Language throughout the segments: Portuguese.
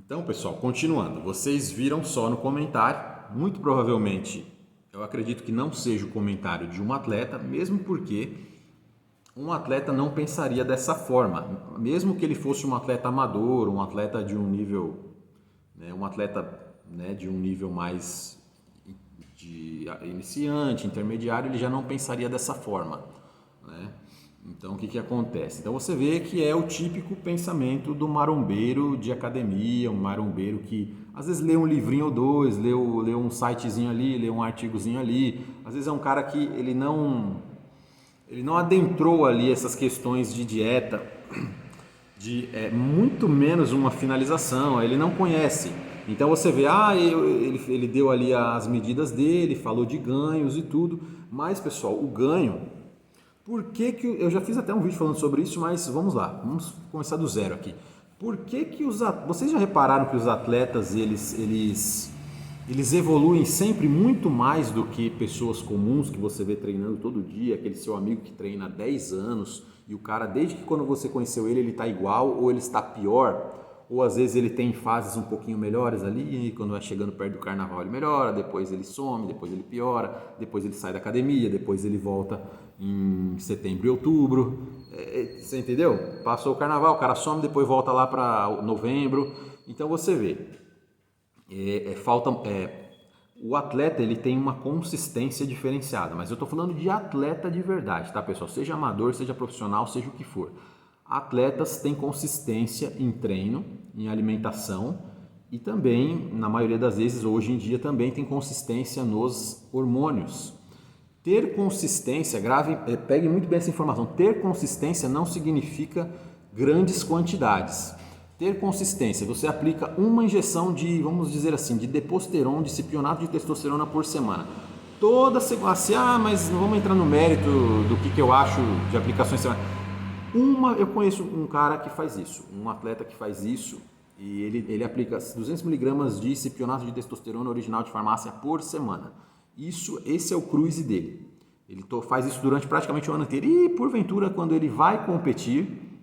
Então, pessoal, continuando, vocês viram só no comentário, muito provavelmente, eu acredito que não seja o comentário de um atleta, mesmo porque um atleta não pensaria dessa forma, mesmo que ele fosse um atleta amador, um atleta de um nível, né, um atleta, né, de um nível mais de iniciante, intermediário, ele já não pensaria dessa forma, né? Então, o que acontece? Então, você vê que é o típico pensamento do marombeiro de academia, um marombeiro que às vezes lê um livrinho ou dois, lê um sitezinho ali, lê um artigozinho ali. Às vezes é um cara que ele não adentrou ali essas questões de dieta, de muito menos uma finalização, ele não conhece. Então você vê, ele deu ali as medidas dele, falou de ganhos e tudo, mas pessoal, o ganho, por que que eu já fiz até um vídeo falando sobre isso, mas vamos lá, vamos começar do zero aqui. Por que que vocês já repararam que os atletas eles evoluem sempre muito mais do que pessoas comuns que você vê treinando todo dia, aquele seu amigo que treina há 10 anos e o cara, desde que quando você conheceu ele está igual ou ele está pior, ou às vezes ele tem fases um pouquinho melhores ali, e quando vai chegando perto do carnaval ele melhora, depois ele some, depois ele piora, depois ele sai da academia, depois ele volta em setembro e outubro, você entendeu? Passou o carnaval, o cara some, depois volta lá para novembro, então você vê, o atleta ele tem uma consistência diferenciada, mas eu estou falando de atleta de verdade, tá pessoal? Seja amador, seja profissional, seja o que for. Atletas têm consistência em treino, em alimentação e também, na maioria das vezes, hoje em dia também tem consistência nos hormônios. Ter consistência, pegue muito bem essa informação, ter consistência não significa grandes quantidades. Ter consistência, você aplica uma injeção de, vamos dizer assim, de deposteron, de cipionato de testosterona por semana. Toda semana, assim, mas não vamos entrar no mérito do que eu acho de aplicações semanais. Eu conheço um cara que faz isso, um atleta que faz isso, e ele aplica 200 miligramas de cipionato de testosterona original de farmácia por semana. Esse é o cruise dele. Ele faz isso durante praticamente o ano inteiro e, porventura, quando ele vai competir,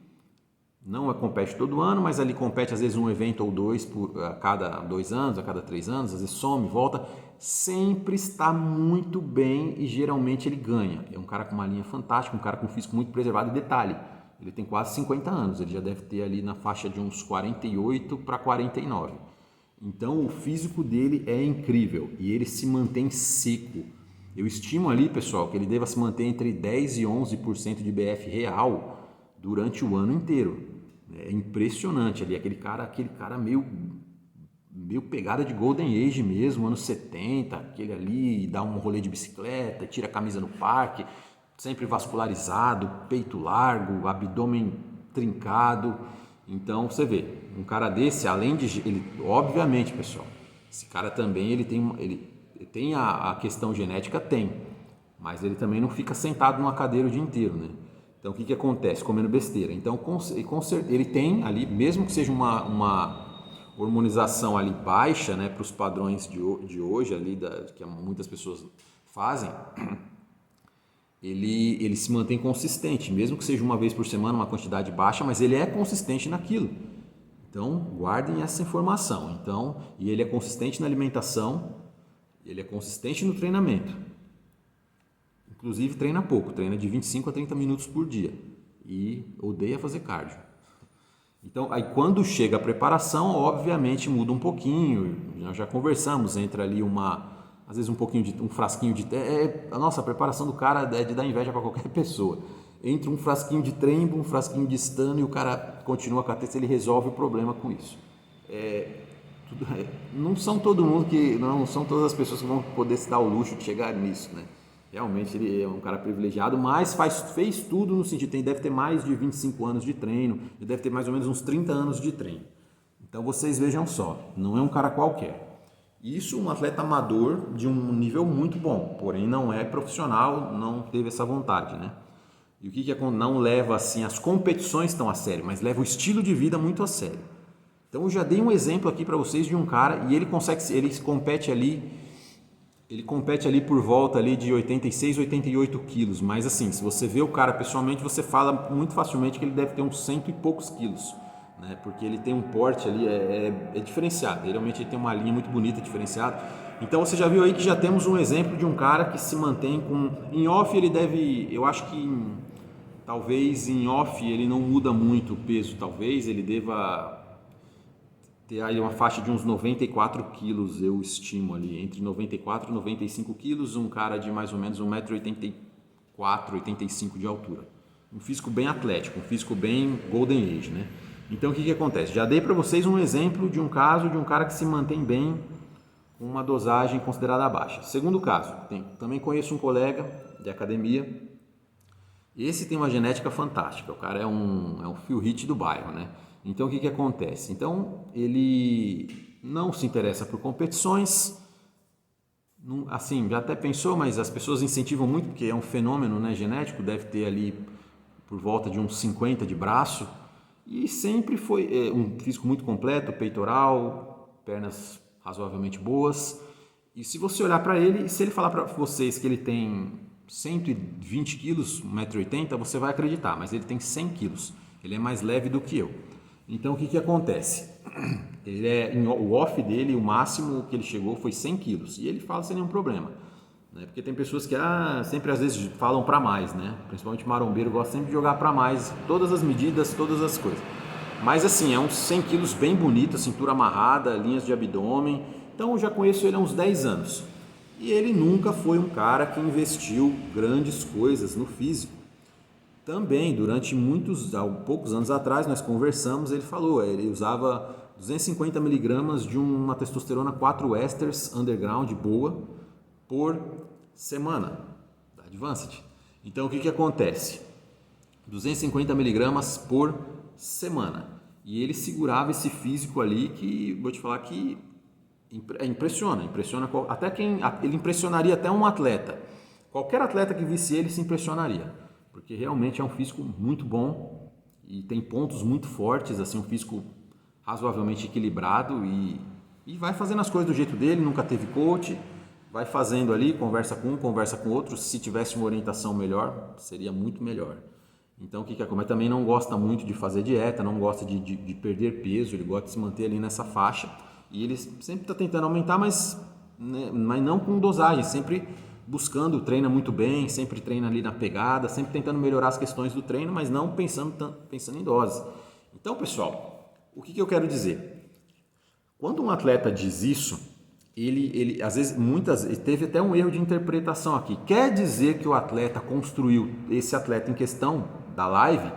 não compete todo ano, mas ali compete às vezes um evento ou dois a cada 2 anos, a cada 3 anos, às vezes some, volta, sempre está muito bem e geralmente ele ganha. É um cara com uma linha fantástica, um cara com um físico muito preservado e detalhe, ele tem quase 50 anos, ele já deve ter ali na faixa de uns 48 para 49. Então o físico dele é incrível e ele se mantém seco. Eu estimo ali, pessoal, que ele deva se manter entre 10 e 11% de BF real durante o ano inteiro. É impressionante ali, aquele cara meio pegada de Golden Age mesmo, anos 70, aquele ali dá um rolê de bicicleta, tira a camisa no parque, sempre vascularizado, peito largo, abdômen trincado. Então você vê, um cara desse, além de ele, obviamente, pessoal, esse cara também ele tem a questão genética, mas ele também não fica sentado numa cadeira o dia inteiro, né? Então o que acontece? Comendo besteira. Então ele tem ali, mesmo que seja uma hormonização ali baixa, né, para os padrões de hoje ali que muitas pessoas fazem, ele se mantém consistente, mesmo que seja uma vez por semana, uma quantidade baixa, mas ele é consistente naquilo. Então guardem essa informação. E ele é consistente na alimentação, ele é consistente no treinamento. Inclusive treina pouco, treina de 25 a 30 minutos por dia e odeia fazer cardio. Então, aí quando chega a preparação, obviamente muda um pouquinho. Nós já conversamos, entra ali às vezes um frasquinho de a nossa preparação do cara é de dar inveja para qualquer pessoa. Entra um frasquinho de trembo, um frasquinho de stano e o cara continua com a testa, ele resolve o problema com isso. Não são todas as pessoas que vão poder se dar o luxo de chegar nisso, né? Realmente ele é um cara privilegiado, mas fez tudo no sentido, deve ter mais de 25 anos de treino, ele deve ter mais ou menos uns 30 anos de treino. Então vocês vejam só, não é um cara qualquer. Isso um atleta amador de um nível muito bom, porém não é profissional, não teve essa vontade, né? E o que não leva assim, as competições tão a sério, mas leva o estilo de vida muito a sério. Então eu já dei um exemplo aqui para vocês de um cara e ele compete ali por volta ali de 86, 88 quilos, mas assim, se você vê o cara pessoalmente, você fala muito facilmente que ele deve ter uns 100 e poucos quilos, né? Porque ele tem um porte ali, é diferenciado, realmente ele tem uma linha muito bonita, diferenciada. Então você já viu aí que já temos um exemplo de um cara que se mantém com... Em off ele deve, eu acho que talvez em off ele não muda muito o peso, talvez ele deva ter aí uma faixa de uns 94 quilos, eu estimo ali, entre 94 e 95 quilos, um cara de mais ou menos 1,84 m, 85 de altura. Um físico bem atlético, um físico bem Golden Age, né? Então o que acontece? Já dei para vocês um exemplo de um caso de um cara que se mantém bem com uma dosagem considerada baixa. Segundo caso, também conheço um colega de academia, esse tem uma genética fantástica, o cara é um Phil Heath do bairro, né? Então o que acontece? Então ele não se interessa por competições, assim, já até pensou, mas as pessoas incentivam muito, porque é um fenômeno, né, genético, deve ter ali por volta de uns 50 de braço, e sempre foi um físico muito completo, peitoral, pernas razoavelmente boas. E se você olhar para ele, se ele falar para vocês que ele tem 120 quilos, 1,80 m, você vai acreditar, mas ele tem 100 quilos, ele é mais leve do que eu. Então o que acontece? O off dele, o máximo que ele chegou foi 100 quilos, e ele fala sem nenhum problema, né? Porque tem pessoas que sempre às vezes falam para mais, né? Principalmente marombeiro gosta sempre de jogar para mais, todas as medidas, todas as coisas. Mas assim, é uns 100 quilos bem bonito, cintura amarrada, linhas de abdômen. Então eu já conheço ele há uns 10 anos. E ele nunca foi um cara que investiu grandes coisas no físico. Também, durante poucos anos atrás, nós conversamos, ele falou, ele usava 250 miligramas de uma testosterona 4 esters underground boa por semana, da Advanced. Então o que acontece? 250 miligramas por semana. E ele segurava esse físico ali que, vou te falar que impressiona até ele impressionaria até um atleta. Qualquer atleta que visse ele se impressionaria, porque realmente é um físico muito bom e tem pontos muito fortes, assim, um físico razoavelmente equilibrado e vai fazendo as coisas do jeito dele, nunca teve coach, vai fazendo ali, conversa com um, conversa com outro. Se tivesse uma orientação melhor, seria muito melhor. Então, mas também não gosta muito de fazer dieta, não gosta de perder peso, ele gosta de se manter ali nessa faixa. E ele sempre está tentando aumentar, mas não com dosagem, sempre buscando, treina muito bem, sempre treina ali na pegada, sempre tentando melhorar as questões do treino, mas não pensando em dose. Então, pessoal, o que eu quero dizer? Quando um atleta diz isso, ele às vezes, teve até um erro de interpretação aqui. Quer dizer que o atleta construiu, esse atleta em questão da live,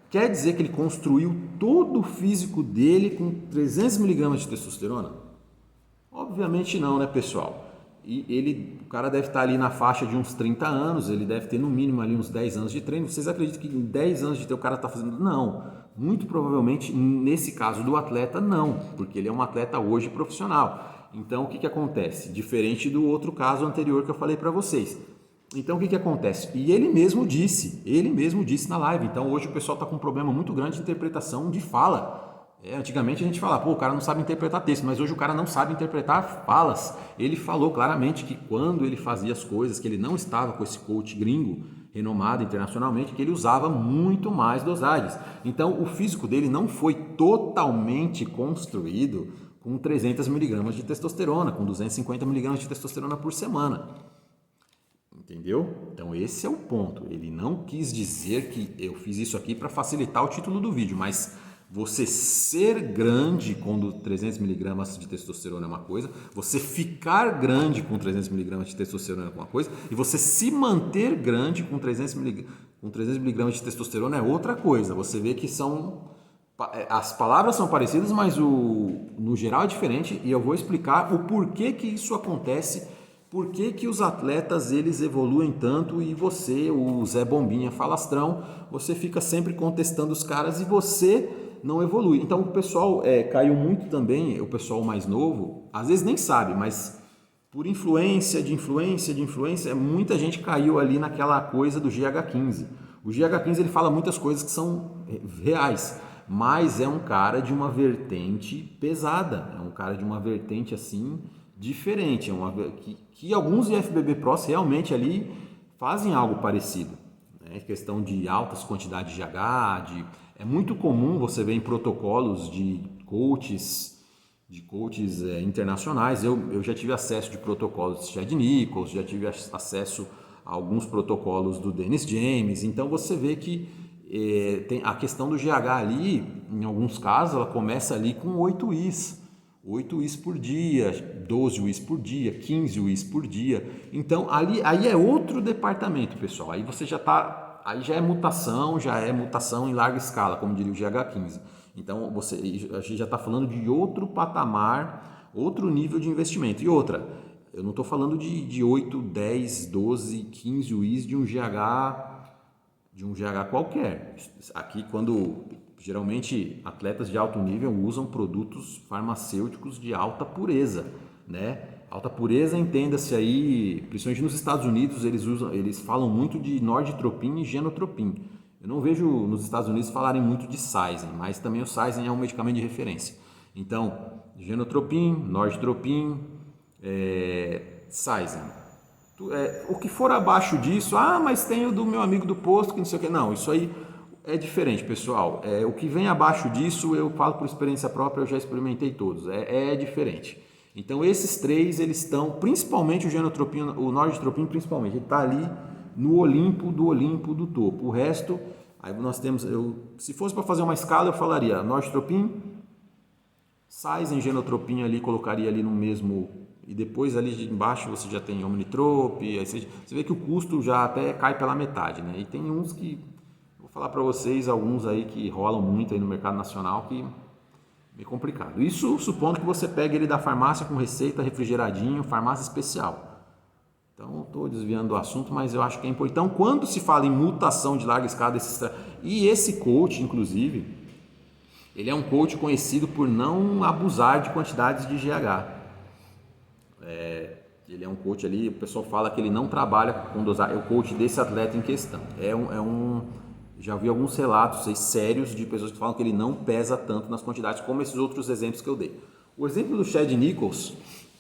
quer dizer que ele construiu todo o físico dele com 300 miligramas de testosterona? Obviamente não, né, pessoal? E o cara deve estar ali na faixa de uns 30 anos, ele deve ter no mínimo ali uns 10 anos de treino. Vocês acreditam que em 10 anos de treino o cara está fazendo? Não, muito provavelmente nesse caso do atleta não, porque ele é um atleta hoje profissional. Então o que acontece? Diferente do outro caso anterior que eu falei para vocês. Então o que acontece? E ele mesmo disse na live. Então hoje o pessoal está com um problema muito grande de interpretação de fala. Antigamente a gente falava, o cara não sabe interpretar texto, mas hoje o cara não sabe interpretar falas. Ele falou claramente que quando ele fazia as coisas, que ele não estava com esse coach gringo renomado internacionalmente, que ele usava muito mais dosagens. Então o físico dele não foi totalmente construído com 300 miligramas de testosterona, com 250 miligramas de testosterona por semana. Entendeu? Então esse é o ponto. Ele não quis dizer que eu fiz isso aqui para facilitar o título do vídeo, mas você ser grande com 300 miligramas de testosterona é uma coisa, você ficar grande com 300 miligramas de testosterona é uma coisa, e você se manter grande com 300 miligramas de testosterona é outra coisa. Você vê que as palavras são parecidas, mas no geral é diferente, e eu vou explicar o porquê que isso acontece. Por que os atletas eles evoluem tanto e você, o Zé Bombinha falastrão, você fica sempre contestando os caras e você não evolui. Então o pessoal caiu muito também, o pessoal mais novo, às vezes nem sabe, mas por influência, muita gente caiu ali naquela coisa do GH15. O GH15 ele fala muitas coisas que são reais, mas é um cara de uma vertente pesada, é um cara de uma vertente assim diferente, que alguns IFBB Pros realmente ali fazem algo parecido, né? Questão de altas quantidades de GH, É muito comum você ver em protocolos de coaches internacionais. Eu já tive acesso de protocolos de Chad Nichols, já tive acesso a alguns protocolos do Dennis James. Então você vê que tem a questão do GH ali, em alguns casos, ela começa ali com 8 Is. 8 Is por dia, 12 Is por dia, 15 Is por dia. Então aí é outro departamento, pessoal. Aí você já está. Aí já é mutação em larga escala, como diria o GH15. Então a gente já está falando de outro patamar, outro nível de investimento. E outra, eu não estou falando de 8, 10, 12, 15 Is de um GH qualquer. Aqui quando geralmente atletas de alto nível usam produtos farmacêuticos de alta pureza, né? Alta pureza, entenda-se aí, principalmente nos Estados Unidos, eles falam muito de Norditropin e Genotropin. Eu não vejo nos Estados Unidos falarem muito de Sizen, mas também o Sizen é um medicamento de referência. Então, Genotropin, Norditropin, Sizen. O que for abaixo disso, mas tem o do meu amigo do posto, que não sei o que. Não, isso aí é diferente, pessoal. O que vem abaixo disso, eu falo por experiência própria, eu já experimentei todos. É diferente. Então esses três, eles estão, principalmente o Genotropin, o Norditropin principalmente, ele está ali no Olimpo do topo. O resto, aí nós temos, se fosse para fazer uma escala, eu falaria Norditropin, Sizen, Genotropin ali, colocaria ali no mesmo, e depois ali de embaixo você já tem Omnitrop, aí você vê que o custo já até cai pela metade, né? E tem uns que, vou falar para vocês, alguns aí que rolam muito aí no mercado nacional que meio complicado. Isso supondo que você pegue ele da farmácia com receita, refrigeradinho, farmácia especial. Então, estou desviando do assunto, mas eu acho que é importante. Então, quando se fala em mutação de larga escala, e esse coach, inclusive, ele é um coach conhecido por não abusar de quantidades de GH. Ele é um coach ali, o pessoal fala que ele não trabalha com dosagem, é o coach desse atleta em questão. Já vi alguns relatos sérios de pessoas que falam que ele não pesa tanto nas quantidades, como esses outros exemplos que eu dei. O exemplo do Chad Nichols,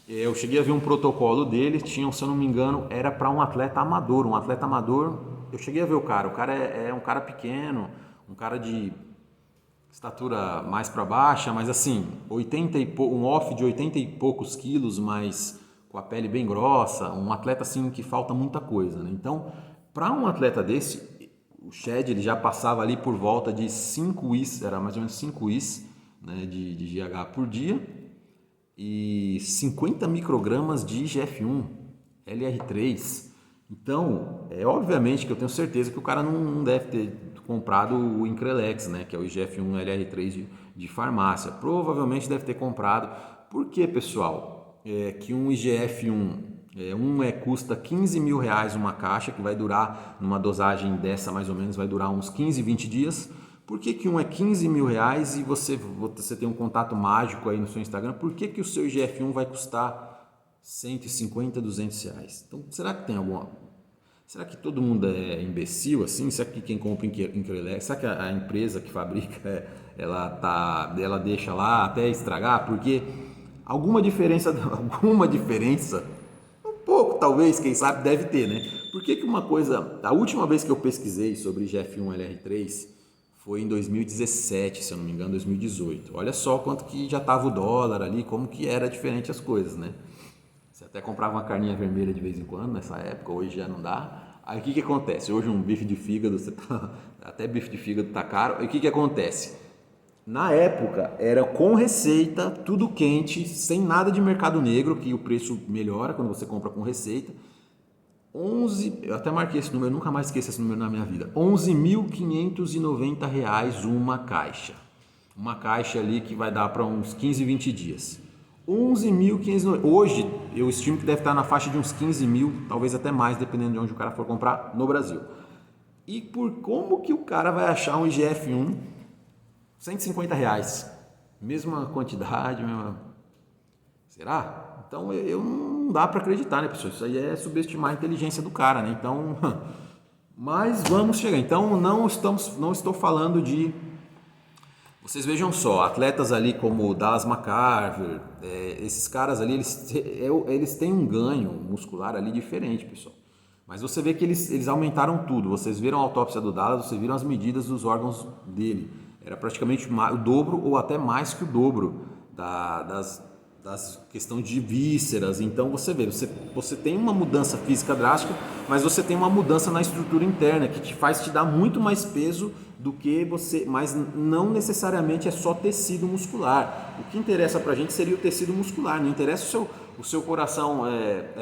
eu cheguei a ver um protocolo dele, tinha, se eu não me engano, era para um atleta amador. Um atleta amador, eu cheguei a ver o cara é um cara pequeno, um cara de estatura mais para baixa, mas assim, um off de 80 e poucos quilos, mas com a pele bem grossa, um atleta assim que falta muita coisa, né? Então, para um atleta desse, o Chad ele já passava ali por volta de 5 Is, era mais ou menos 5 Is, né, de GH por dia e 50 microgramas de IGF-1, LR3. Então, obviamente que eu tenho certeza que o cara não deve ter comprado o Increlex, né, que é o IGF-1 LR3 de farmácia. Provavelmente deve ter comprado. Por que, pessoal? Que um IGF-1 custa 15 mil reais uma caixa, que vai durar, numa dosagem dessa mais ou menos, vai durar uns 15, 20 dias. Por que um é 15 mil reais e você tem um contato mágico aí no seu Instagram? Por que o seu IGF-1 vai custar 150, 200 reais? Então, será que tem alguma... Será que todo mundo é imbecil assim? Será que quem compra Increlex, será que a empresa que fabrica, ela deixa lá até estragar? Porque alguma diferença, um pouco talvez, quem sabe, deve ter, né? Por que uma coisa... A última vez que eu pesquisei sobre IGF-1 LR3 foi em 2017, se eu não me engano, 2018. Olha só quanto que já estava o dólar ali, como que era diferente as coisas, né? Você até comprava uma carninha vermelha de vez em quando nessa época, hoje já não dá. Aí o que acontece? Hoje um bife de fígado, até bife de fígado tá caro. E o que acontece? Na época era com receita, tudo quente, sem nada de mercado negro, que o preço melhora quando você compra com receita. Eu até marquei esse número, eu nunca mais esqueço esse número na minha vida. R$ 11.590 uma caixa. Uma caixa ali que vai dar para uns 15, 20 dias. 11.590. Hoje eu estimo que deve estar na faixa de uns 15 mil, talvez até mais, dependendo de onde o cara for comprar no Brasil. E por como que o cara vai achar um IGF-1 R$ 150? Mesma quantidade, Será? Então não dá para acreditar, né, pessoal? Isso aí é subestimar a inteligência do cara, né? Então, mas vamos chegar. Então não estou falando de... Vocês vejam só, atletas ali como o Dallas McCarver, esses caras ali, eles têm um ganho muscular ali diferente, pessoal. Mas você vê que eles aumentaram tudo. Vocês viram a autópsia do Dallas, vocês viram as medidas dos órgãos dele. era praticamente o dobro ou até mais que o dobro das questões de vísceras. Então você vê, você tem uma mudança física drástica, mas você tem uma mudança na estrutura interna que te faz te dar muito mais peso do que você, mas não necessariamente é só tecido muscular. O que interessa pra gente seria o tecido muscular, não interessa o seu coração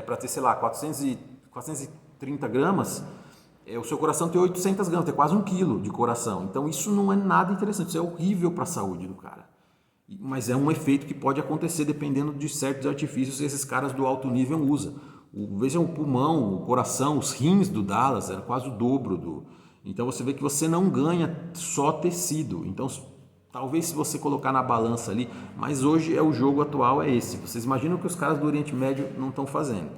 para ter, sei lá, 430 gramas, o seu coração tem 800 gramas, tem quase 1 quilo de coração. Então isso não é nada interessante, isso é horrível para a saúde do cara. Mas é um efeito que pode acontecer dependendo de certos artifícios que esses caras do alto nível usam. Vejam o pulmão, o coração, os rins do Dallas, era quase o dobro do... Então você vê que você não ganha só tecido. Então talvez se você colocar na balança ali, mas hoje o jogo atual é esse. Vocês imaginam que os caras do Oriente Médio não estão fazendo.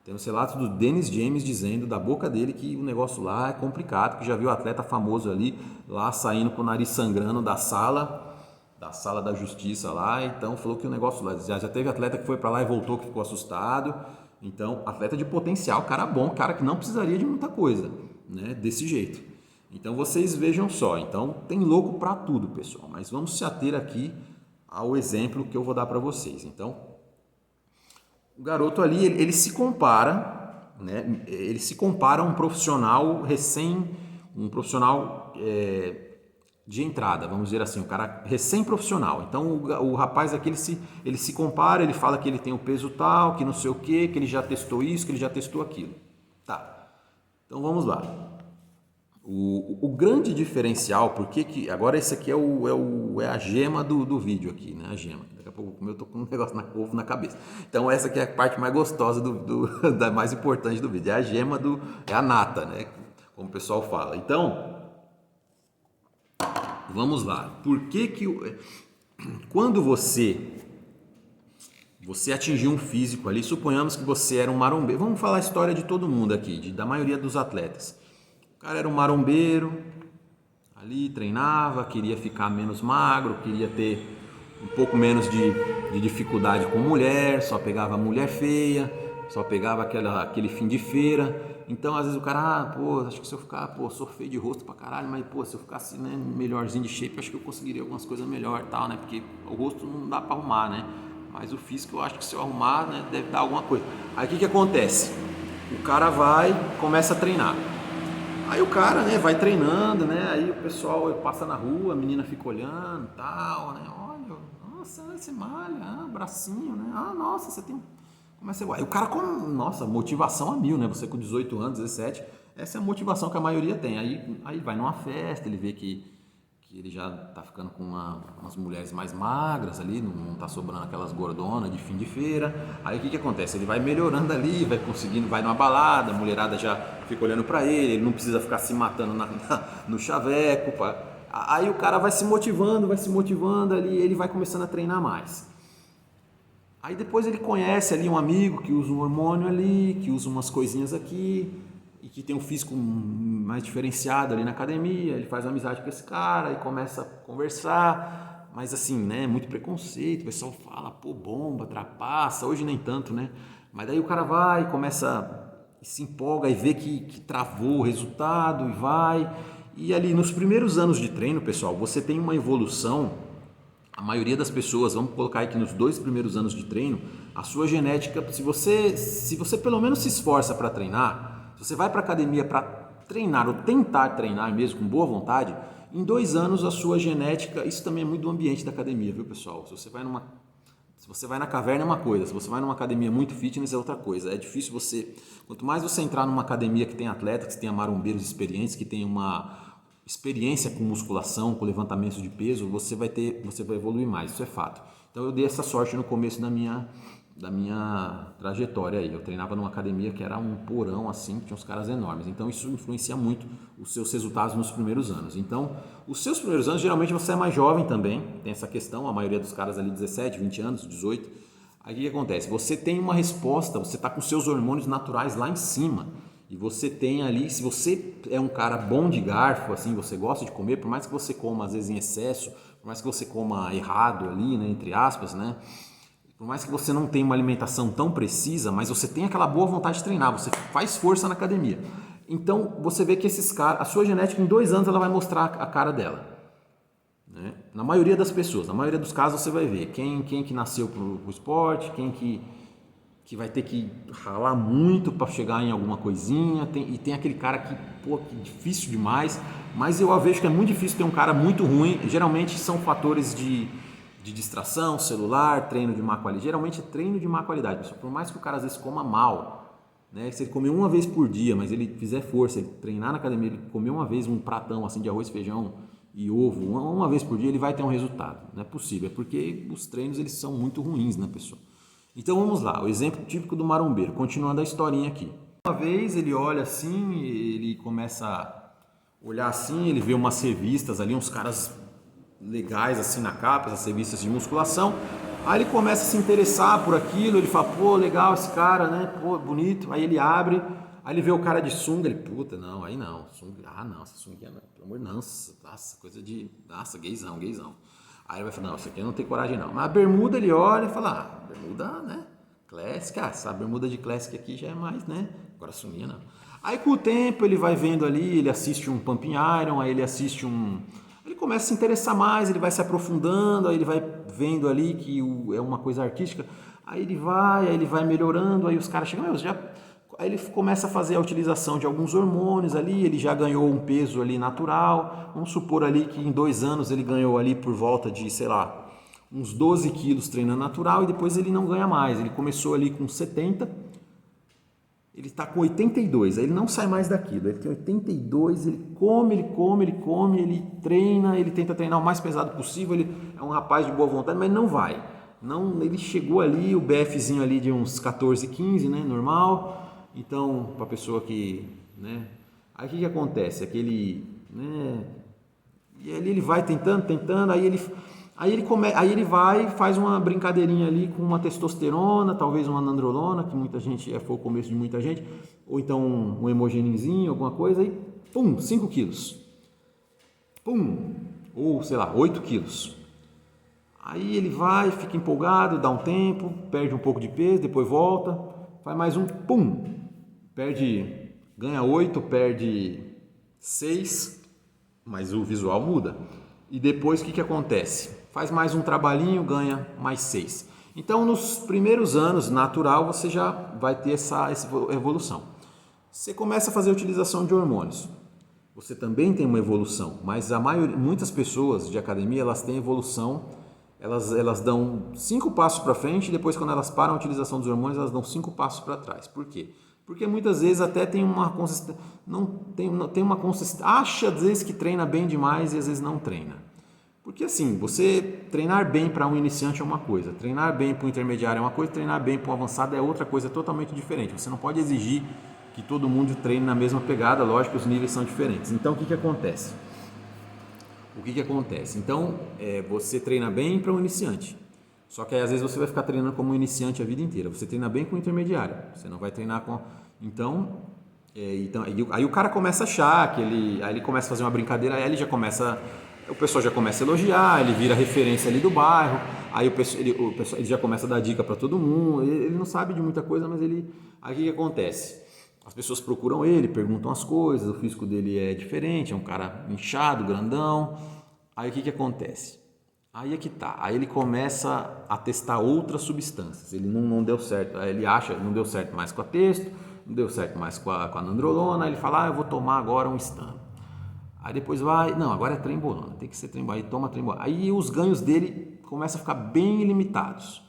Temos relatos do Dennis James dizendo da boca dele que o negócio lá é complicado, que já viu atleta famoso ali, lá saindo com o nariz sangrando da sala da justiça lá, então falou que o negócio lá, já teve atleta que foi para lá e voltou que ficou assustado. Então, atleta de potencial, cara bom, cara que não precisaria de muita coisa, né, desse jeito. Então vocês vejam só, então tem louco para tudo, pessoal, mas vamos se ater aqui ao exemplo que eu vou dar para vocês. Então, o garoto ali, ele se compara, né? Ele se compara a um profissional de entrada, vamos dizer assim, um cara recém-profissional. Então o rapaz aqui, ele se compara, ele fala que ele tem o peso tal, que não sei o que ele já testou isso, que ele já testou aquilo. Tá, então vamos lá. O grande diferencial, agora esse aqui é a gema do vídeo aqui, né? A gema. Daqui a pouco eu tô com um negócio ovo na cabeça. Então essa aqui é a parte mais gostosa da mais importante do vídeo. É a gema é a nata, né? Como o pessoal fala. Então, vamos lá. Quando você atingiu um físico ali, suponhamos que você era um marombeiro. Vamos falar a história de todo mundo aqui, da maioria dos atletas. O cara era um marombeiro, ali treinava, queria ficar menos magro, queria ter um pouco menos de dificuldade com mulher, só pegava mulher feia, só pegava aquele fim de feira. Então, às vezes o cara, acho que se eu ficar, sou feio de rosto pra caralho, mas, se eu ficasse, né, melhorzinho de shape, acho que eu conseguiria algumas coisas melhor e tal, né? Porque o rosto não dá pra arrumar, né? Mas o físico, eu acho que se eu arrumar, né, deve dar alguma coisa. Aí, o que acontece? O cara vai, começa a treinar. Aí o cara, né, vai treinando, né? Aí o pessoal passa na rua, a menina fica olhando e tal, né? Olha, nossa, você malha, bracinho, né? Nossa, você tem... Começa a... Aí o cara nossa, motivação a mil, né? Você com 18 anos, 17, essa é a motivação que a maioria tem. Aí vai numa festa, ele vê que ele já tá ficando com umas mulheres mais magras ali, não tá sobrando aquelas gordonas de fim de feira. Aí o que acontece? Ele vai melhorando ali, vai conseguindo, vai numa balada, a mulherada já fica olhando para ele não precisa ficar se matando no chaveco. Aí o cara vai se motivando ali, ele vai começando a treinar mais. Aí depois ele conhece ali um amigo que usa um hormônio ali, que usa umas coisinhas aqui, e que tem um físico mais diferenciado ali na academia. Ele faz amizade com esse cara e começa a conversar, mas assim, né, muito preconceito, o pessoal fala, bomba, trapaça, hoje nem tanto, né, mas daí o cara vai, começa, se empolga e vê que travou o resultado e vai, e ali nos primeiros anos de treino, pessoal, você tem uma evolução. A maioria das pessoas, vamos colocar aqui nos 2 primeiros anos de treino, a sua genética, se você pelo menos se esforça para treinar, se você vai para a academia para treinar ou tentar treinar mesmo com boa vontade, em 2 anos a sua genética, isso também é muito do ambiente da academia, viu, pessoal? Se você vai na caverna é uma coisa, se você vai numa academia muito fitness é outra coisa. É difícil quanto mais você entrar numa academia que tem atletas, que tenha marombeiros experientes, que tem uma experiência com musculação, com levantamento de peso, você vai evoluir mais, isso é fato. Então eu dei essa sorte no começo da minha trajetória aí. Eu treinava numa academia que era um porão assim, tinha uns caras enormes. Então isso influencia muito os seus resultados nos primeiros anos. Então, os seus primeiros anos, geralmente você é mais jovem também, tem essa questão, a maioria dos caras ali 17, 20 anos, 18. Aí o que acontece? Você tem uma resposta, você está com seus hormônios naturais lá em cima. E você tem ali, se você é um cara bom de garfo, assim, você gosta de comer, por mais que você coma às vezes em excesso, por mais que você coma errado ali, né, entre aspas, né, por mais que você não tenha uma alimentação tão precisa, mas você tem aquela boa vontade de treinar, você faz força na academia. Então você vê que esses caras, a sua genética em 2 anos ela vai mostrar a cara dela. né? Na maioria das pessoas, na maioria dos casos você vai ver quem que nasceu pro esporte, quem que vai ter que ralar muito para chegar em alguma coisinha, e tem aquele cara que, pô, que difícil demais, mas eu vejo que é muito difícil ter um cara muito ruim. Geralmente são fatores de distração, celular, treino de má qualidade. Geralmente é treino de má qualidade, pessoal. Por mais que o cara às vezes coma mal, né? Se ele comer uma vez por dia, mas ele fizer força, ele treinar na academia, ele comer uma vez um pratão assim de arroz, feijão e ovo, uma vez por dia, ele vai ter um resultado. Não é possível, é porque os treinos eles são muito ruins, né, pessoal? Então vamos lá, o exemplo típico do marombeiro, continuando a historinha aqui. Uma vez ele olha assim, ele começa a olhar assim, ele vê umas revistas ali, uns caras legais assim na capa, essas revistas de musculação. Aí ele começa a se interessar por aquilo, ele fala, pô, legal esse cara, né? Pô, bonito. Aí ele abre, aí ele vê o cara de sunga, ele, puta, não, aí não. Sunga, não, essa sunguinha não, pelo amor de Deus, nossa, coisa de, nossa, gaysão. Aí ele vai falar, não, isso aqui eu não tenho coragem não. Mas a bermuda ele olha e fala, bermuda, né? Classic, essa bermuda de classic aqui já é mais, né? Agora sunguinha não. Aí com o tempo ele vai vendo ali, ele assiste um Pumping Iron, aí ele assiste ele começa a se interessar mais, ele vai se aprofundando, aí ele vai vendo ali que é uma coisa artística, aí ele vai melhorando, aí os caras chegam, aí ele começa a fazer a utilização de alguns hormônios ali, ele já ganhou um peso ali natural, vamos supor ali que em 2 anos ele ganhou ali por volta de, sei lá, uns 12 quilos treinando natural e depois ele não ganha mais, ele começou ali com 70, ele está com 82, aí ele não sai mais daquilo, ele tem 82, ele come, ele treina, ele tenta treinar o mais pesado possível, ele é um rapaz de boa vontade, mas não vai. Não, ele chegou ali, o BFzinho ali de uns 14, 15, né, normal. Então, para a pessoa que, né, aí o que acontece? Aquele, né, e ali ele vai tentando, aí ele vai e faz uma brincadeirinha ali com uma testosterona, talvez uma nandrolona, que muita gente, foi o começo de muita gente, ou então um hemogeninzinho, alguma coisa, aí, pum, 5 quilos. Pum, ou sei lá, 8 quilos. Aí ele vai, fica empolgado, dá um tempo, perde um pouco de peso, depois volta, faz mais um, pum, ganha 8, perde 6, mas o visual muda. E depois o que acontece? Faz mais um trabalhinho, ganha mais 6. Então, nos primeiros anos, natural, você já vai ter essa evolução. Você começa a fazer a utilização de hormônios. Você também tem uma evolução, mas muitas pessoas de academia, elas têm evolução, elas dão 5 passos para frente e depois, quando elas param a utilização dos hormônios, elas dão 5 passos para trás. Por quê? Porque muitas vezes até tem uma consistência, acha às vezes que treina bem demais e às vezes não treina. Porque assim, você treinar bem para um iniciante é uma coisa, treinar bem para um intermediário é uma coisa, treinar bem para um avançado é outra coisa totalmente diferente. Você não pode exigir que todo mundo treine na mesma pegada, lógico que os níveis são diferentes. Então o que acontece? Então, você treina bem para um iniciante. Só que aí, às vezes você vai ficar treinando como iniciante a vida inteira. Você treina bem com o intermediário. Você não vai treinar com... Aí o cara começa a achar que aí ele começa a fazer uma brincadeira, aí o pessoal já começa a elogiar, ele vira referência ali do bairro, aí o pessoal ele já começa a dar dica para todo mundo, ele não sabe de muita coisa, mas aí o que acontece? As pessoas procuram ele, perguntam as coisas, o físico dele é diferente, é um cara inchado, grandão. Aí o que acontece? Aí é que tá. Aí ele começa a testar outras substâncias. Ele não deu certo. Aí ele acha que não deu certo mais com a testo, não deu certo mais com a nandrolona. Aí ele fala, eu vou tomar agora um Stan. Aí depois não, agora é trembolona, tem que ser trembolona. Aí toma trembolona. Aí os ganhos dele começam a ficar bem limitados.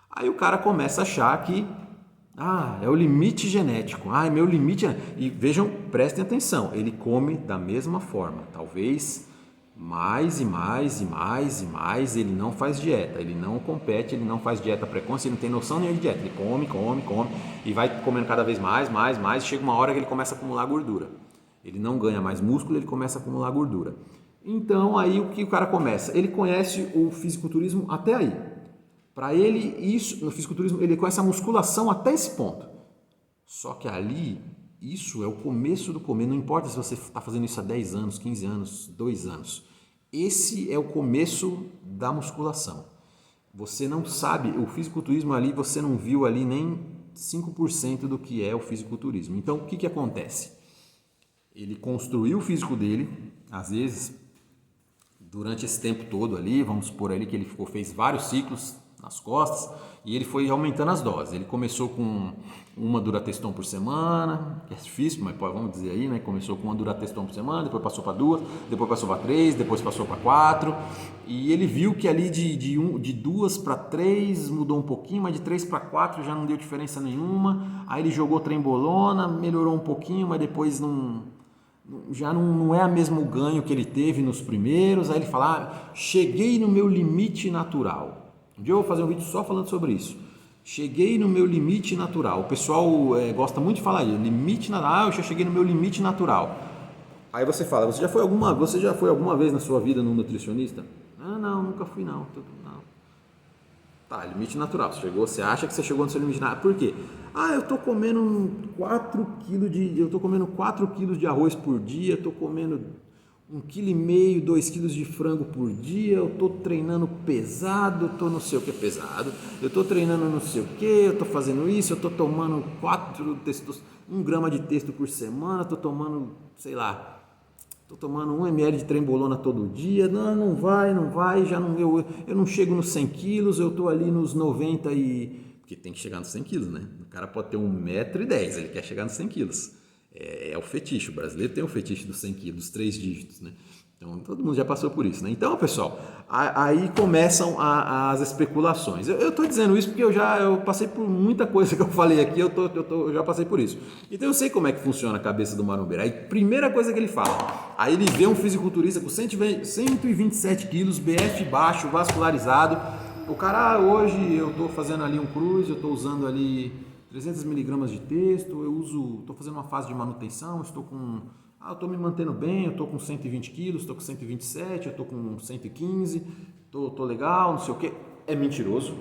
Aí o cara começa a achar que é o limite genético. É meu limite. E vejam, prestem atenção. Ele come da mesma forma. Talvez mais e mais. Ele não faz dieta. Ele não compete. Ele não faz dieta precoce. Ele não tem noção nenhuma de dieta. Ele come. E vai comendo cada vez mais. Chega uma hora que ele começa a acumular gordura. Ele não ganha mais músculo. Ele começa a acumular gordura. Então, aí o que o cara começa? Ele conhece o fisiculturismo até aí. Para ele, isso no fisiculturismo, ele conhece a musculação até esse ponto. Só que ali, isso é o começo do começo. Não importa se você está fazendo isso há 10 anos, 15 anos, 2 anos. Esse é o começo da musculação. Você não sabe, o fisiculturismo ali, você não viu ali nem 5% do que é o fisiculturismo. Então, o que acontece? Ele construiu o físico dele, às vezes durante esse tempo todo ali, vamos supor ali que ele fez vários ciclos nas costas e ele foi aumentando as doses. Ele começou com uma Durateston por semana, que é difícil, mas vamos dizer aí, né? Começou com uma Durateston por semana, depois passou para 2, depois passou para 3, depois passou para 4 e ele viu que ali de 2 para 3 mudou um pouquinho, mas de 3 para 4 já não deu diferença nenhuma. Aí ele jogou trembolona, melhorou um pouquinho, mas depois já não é o mesmo ganho que ele teve nos primeiros. Aí ele fala, cheguei no meu limite natural. Um dia eu vou fazer um vídeo só falando sobre isso. Cheguei no meu limite natural. O pessoal gosta muito de falar isso, limite natural. Eu já cheguei no meu limite natural. Aí você fala, você já foi alguma vez na sua vida num nutricionista? Ah, não, nunca fui não. Tá, limite natural. Você acha que você chegou no seu limite natural. Por quê? Ah, eu tô comendo 4 quilos de arroz por dia, eu tô comendo 1,5 kg, 2 kg de frango por dia, eu tô treinando pesado, eu tô não sei o que pesado, eu tô treinando não sei o que, eu tô fazendo isso, eu tô tomando 1 grama de testo por semana, tô tomando, sei lá, tô tomando 1 ml de trembolona todo dia, não vai, eu não chego nos 100 quilos, eu tô ali nos 90 porque tem que chegar nos 100 quilos, né? O cara pode ter 1,10 m, ele quer chegar nos 100 quilos. É o fetiche, o brasileiro tem o fetiche dos 100 quilos, dos 3 dígitos, né? Então, todo mundo já passou por isso, né? Então, pessoal, aí começam as especulações. Eu tô dizendo isso porque eu passei por muita coisa que eu falei aqui, eu já passei por isso. Então, eu sei como é que funciona a cabeça do marombeiro. Aí, primeira coisa que ele fala, aí ele vê um fisiculturista com 127 quilos, BF baixo, vascularizado. O cara, hoje eu tô fazendo ali um cruise, eu tô usando ali 300 miligramas de testo, estou fazendo uma fase de manutenção, eu estou me mantendo bem, eu estou com 120 quilos, estou com 127, eu estou com 115, estou legal, não sei o que. É mentiroso.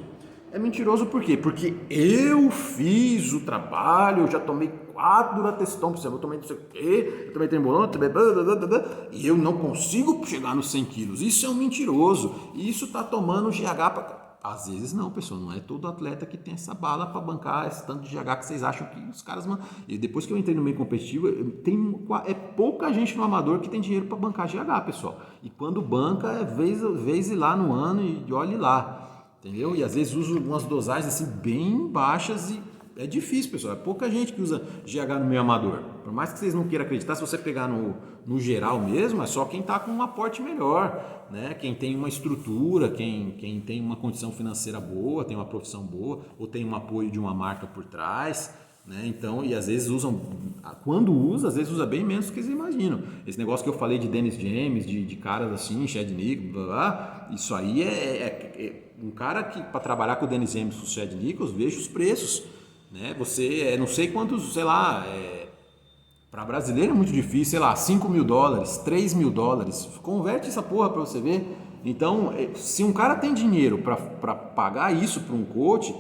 É mentiroso por quê? Porque eu fiz o trabalho, eu já tomei 4 Durateston por semana, eu tomei não sei o quê, eu tomei trembolona, e eu não consigo chegar nos 100 quilos. Isso é um mentiroso. E isso está tomando GH para... Às vezes não, pessoal, não é todo atleta que tem essa bala para bancar esse tanto de GH que vocês acham que os caras... E depois que eu entrei no meio competitivo, é pouca gente no amador que tem dinheiro para bancar GH, pessoal. E quando banca, é vez ir lá no ano e olhe lá. Entendeu? E às vezes uso umas dosagens assim bem baixas e é difícil, pessoal. É pouca gente que usa GH no meio amador. Por mais que vocês não queiram acreditar, se você pegar no geral mesmo, é só quem está com um aporte melhor, né? Quem tem uma estrutura, quem tem uma condição financeira boa, tem uma profissão boa, ou tem um apoio de uma marca por trás, né? Então, e às vezes quando usa, às vezes usa bem menos do que vocês imaginam. Esse negócio que eu falei de Dennis James, de caras assim, Chad Nichols, blá, blá, isso aí é um cara que, para trabalhar com o Dennis James e o Chad Nichols, veja os preços, né? Você, não sei quantos, sei lá, para brasileiro é muito difícil, sei lá, $5 mil, $3 mil, converte essa porra para você ver. Então, se um cara tem dinheiro para pagar isso para um coach,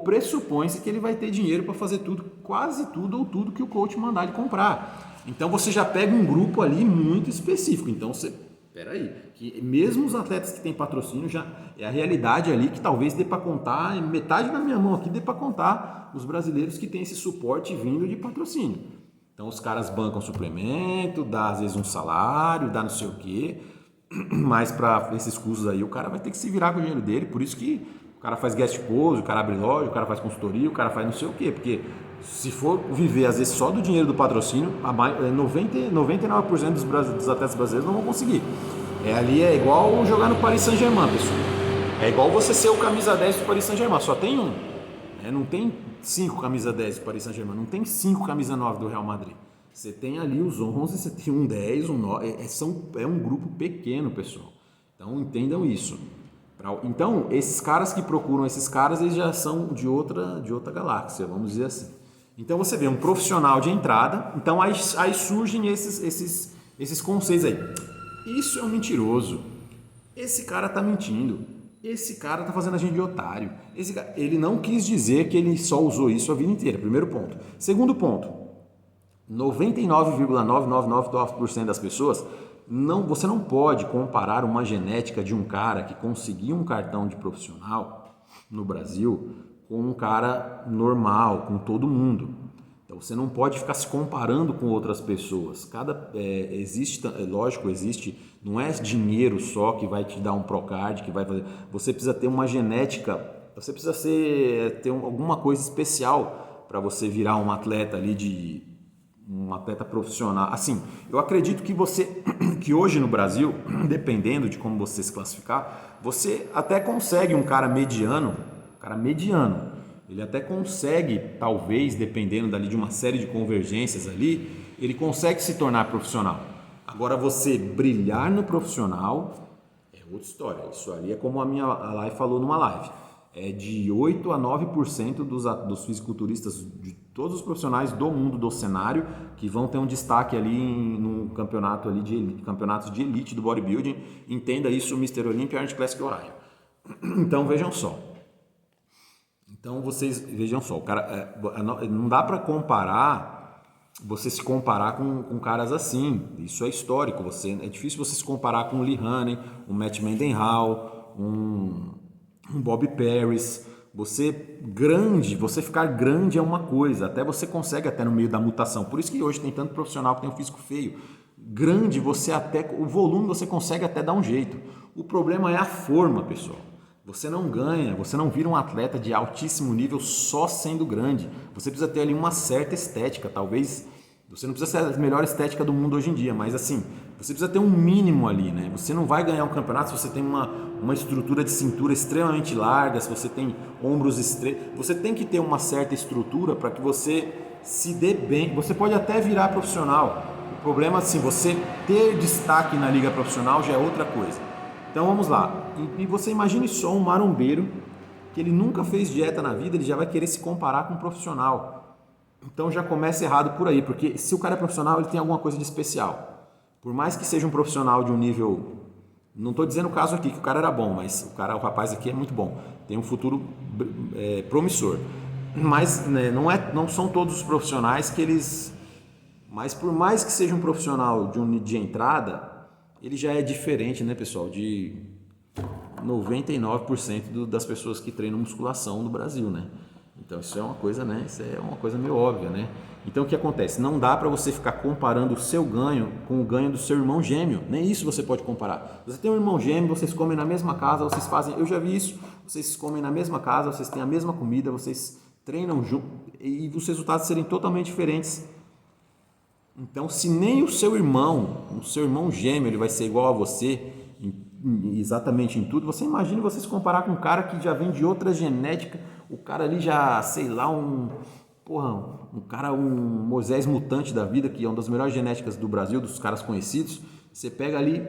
pressupõe-se que ele vai ter dinheiro para fazer tudo, quase tudo ou tudo que o coach mandar ele comprar. Então você já pega um grupo ali muito específico. Então peraí, que mesmo os atletas que têm patrocínio, já é a realidade ali que talvez dê para contar, metade da minha mão aqui dê para contar os brasileiros que têm esse suporte vindo de patrocínio. Então os caras bancam suplemento, dá às vezes um salário, dá não sei o quê, mas para esses custos aí o cara vai ter que se virar com o dinheiro dele, por isso que o cara faz guest pose, o cara abre loja, o cara faz consultoria, o cara faz não sei o quê, porque se for viver às vezes só do dinheiro do patrocínio, 99% dos atletas brasileiros não vão conseguir. Ali é igual jogar no Paris Saint-Germain, pessoal. É igual você ser o camisa 10 do Paris Saint-Germain, só tem um. Não tem 5 camisa 10 do Paris Saint-Germain, não tem 5 camisa 9 do Real Madrid. Você tem ali os 11, você tem um 10, um 9, é um grupo pequeno, pessoal. Então entendam isso. Então, esses caras que procuram esses caras, eles já são de outra galáxia, vamos dizer assim. Então você vê um profissional de entrada, então aí surgem esses conceitos aí. Isso é um mentiroso. Esse cara tá mentindo. Esse cara tá fazendo a gente de otário. Ele não quis dizer que ele só usou isso a vida inteira. Primeiro ponto. Segundo ponto. 99,999% das pessoas, você não pode comparar uma genética de um cara que conseguiu um cartão de profissional no Brasil com um cara normal, com todo mundo. Então você não pode ficar se comparando com outras pessoas. Lógico, existe Não é dinheiro só que vai te dar um Procard, que vai fazer. Você precisa ter uma genética, você precisa ter alguma coisa especial para você virar um atleta ali um atleta profissional. Assim, eu acredito que hoje no Brasil, dependendo de como você se classificar, você até consegue um cara mediano, ele até consegue, talvez, dependendo dali de uma série de convergências ali, ele consegue se tornar profissional. Agora, você brilhar no profissional é outra história. Isso ali é como a live falou numa live. É de 8 a 9% dos fisiculturistas, de todos os profissionais do mundo, do cenário, que vão ter um destaque ali no campeonato ali de elite, campeonatos de elite do bodybuilding. Entenda isso, Mr. Olympia, Arnold Classic Ohio. Então, vejam só. O cara, não dá para você se comparar com caras assim. Isso é histórico. É difícil você se comparar com o Lee Haney, um Matt Mendenhall, um Bob Paris. Você ficar grande é uma coisa. Até você consegue até no meio da mutação. Por isso que hoje tem tanto profissional que tem um físico feio. Grande, o volume você consegue até dar um jeito. O problema é a forma, pessoal. Você não ganha, você não vira um atleta de altíssimo nível só sendo grande. Você precisa ter ali uma certa estética, talvez. Você não precisa ser a melhor estética do mundo hoje em dia, mas assim, você precisa ter um mínimo ali, né? Você não vai ganhar um campeonato se você tem uma estrutura de cintura extremamente larga, se você tem ombros estreitos. Você tem que ter uma certa estrutura para que você se dê bem. Você pode até virar profissional. O problema, assim, você ter destaque na liga profissional já é outra coisa. Então vamos lá, e você imagine só um marombeiro que ele nunca fez dieta na vida, ele já vai querer se comparar com um profissional. Então já começa errado por aí, porque se o cara é profissional, ele tem alguma coisa de especial. Por mais que seja um profissional de um nível, não estou dizendo o caso aqui que o cara era bom, mas o rapaz aqui é muito bom, tem um futuro promissor. Mas né, não são todos os profissionais que eles... Mas por mais que seja um profissional de entrada, ele já é diferente, né, pessoal, de 99% das pessoas que treinam musculação no Brasil, né? Então isso é uma coisa, né? Isso é uma coisa meio óbvia, né? Então o que acontece? Não dá para você ficar comparando o seu ganho com o ganho do seu irmão gêmeo. Nem isso você pode comparar. Você tem um irmão gêmeo, vocês comem na mesma casa, vocês fazem... Eu já vi isso. Vocês comem na mesma casa, vocês têm a mesma comida, vocês treinam junto e os resultados serem totalmente diferentes. Então, se nem o seu irmão gêmeo, ele vai ser igual a você exatamente em tudo, você imagina você se comparar com um cara que já vem de outra genética, o cara ali já, sei lá, um Moisés mutante da vida, que é uma das melhores genéticas do Brasil, dos caras conhecidos. Você pega ali,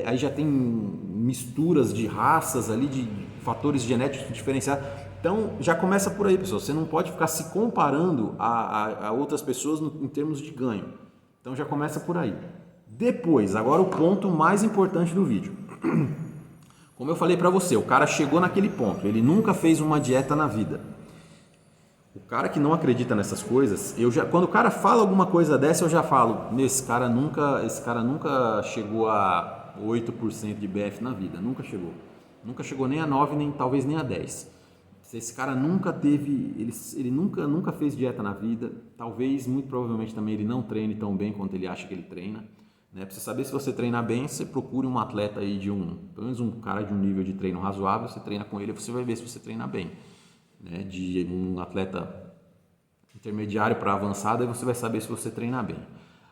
aí já tem misturas de raças ali, de fatores genéticos diferenciados. Então, já começa por aí, pessoal. Você não pode ficar se comparando a outras pessoas em termos de ganho. Então, já começa por aí. Depois, agora o ponto mais importante do vídeo. Como eu falei para você, o cara chegou naquele ponto. Ele nunca fez uma dieta na vida. O cara que não acredita nessas coisas, quando o cara fala alguma coisa dessa, eu já falo, esse cara nunca chegou a 8% de BF na vida. Nunca chegou. Nunca chegou nem a 9, talvez nem a 10. Esse cara nunca teve, ele nunca fez dieta na vida, talvez, muito provavelmente também ele não treine tão bem quanto ele acha que ele treina. Né? Para você saber se você treinar bem, você procure um atleta aí pelo menos um cara de um nível de treino razoável, você treina com ele, você vai ver se você treina bem. Né? De um atleta intermediário para avançado, aí você vai saber se você treina bem.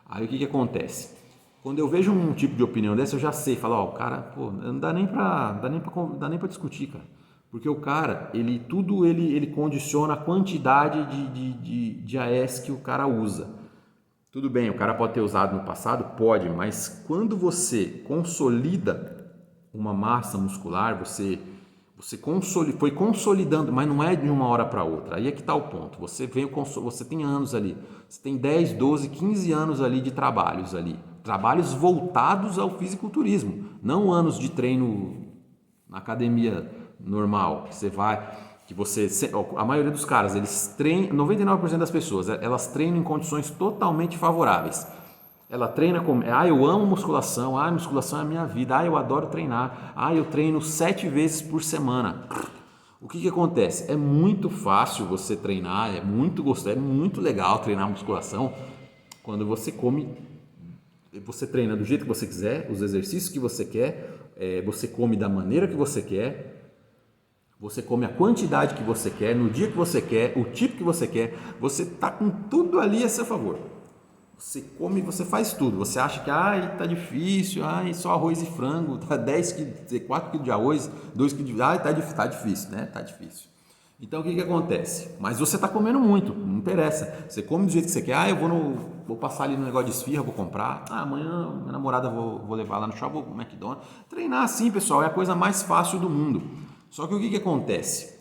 Aí o que acontece? Quando eu vejo um tipo de opinião dessa, eu já sei, falo, o cara, pô, não dá nem para discutir, cara. Porque o cara, ele condiciona a quantidade de AS que o cara usa. Tudo bem, o cara pode ter usado no passado? Pode, mas quando você consolida uma massa muscular, você foi consolidando, mas não é de uma hora para outra. Aí é que está o ponto. Você tem anos ali, você tem 10, 12, 15 anos ali de trabalhos ali. Trabalhos voltados ao fisiculturismo, não anos de treino na academia normal, a maioria dos caras, eles treinam, 99% das pessoas, elas treinam em condições totalmente favoráveis. Ela treina como, eu amo musculação, musculação é a minha vida, eu adoro treinar, eu treino 7 vezes por semana. O que acontece? É muito fácil você treinar, é muito legal treinar musculação quando você come Você treina do jeito que você quiser, os exercícios que você quer, você come da maneira que você quer, você come a quantidade que você quer, no dia que você quer, o tipo que você quer, você está com tudo ali a seu favor. Você come, você faz tudo. Você acha que tá difícil, só arroz e frango, tá 10 quilos, 4 quilos de arroz, 2 quilos de... tá difícil, né? Tá difícil. Então o que acontece? Mas você está comendo muito, não interessa. Você come do jeito que você quer. Vou passar ali no negócio de esfirra, vou comprar. Amanhã minha namorada vou levar lá no shopping, vou pro McDonald's. Treinar assim, pessoal, é a coisa mais fácil do mundo. Só que o que acontece?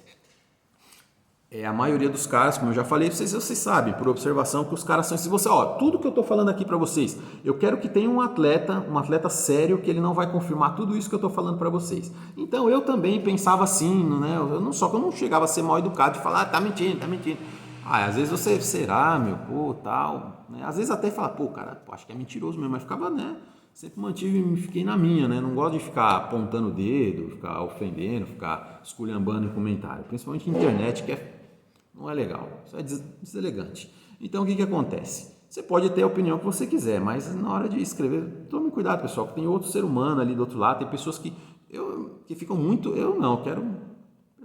A maioria dos caras, como eu já falei, vocês sabem, por observação, que os caras são... Se você, tudo que eu estou falando aqui para vocês, eu quero que tenha um atleta sério, que ele não vai confirmar tudo isso que eu estou falando para vocês. Então, eu também pensava assim, né? Só que eu não chegava a ser mal educado de falar, tá mentindo. Às vezes você, será, tal, né? Às vezes até fala, cara, acho que é mentiroso mesmo, mas ficava, né? Sempre fiquei na minha, né? Não gosto de ficar apontando o dedo, ficar ofendendo, ficar esculhambando em comentário, principalmente na internet, que não é legal, isso é deselegante. Então o que acontece? Você pode ter a opinião que você quiser, mas na hora de escrever, tome cuidado, pessoal, porque tem outro ser humano ali do outro lado, tem pessoas que ficam muito,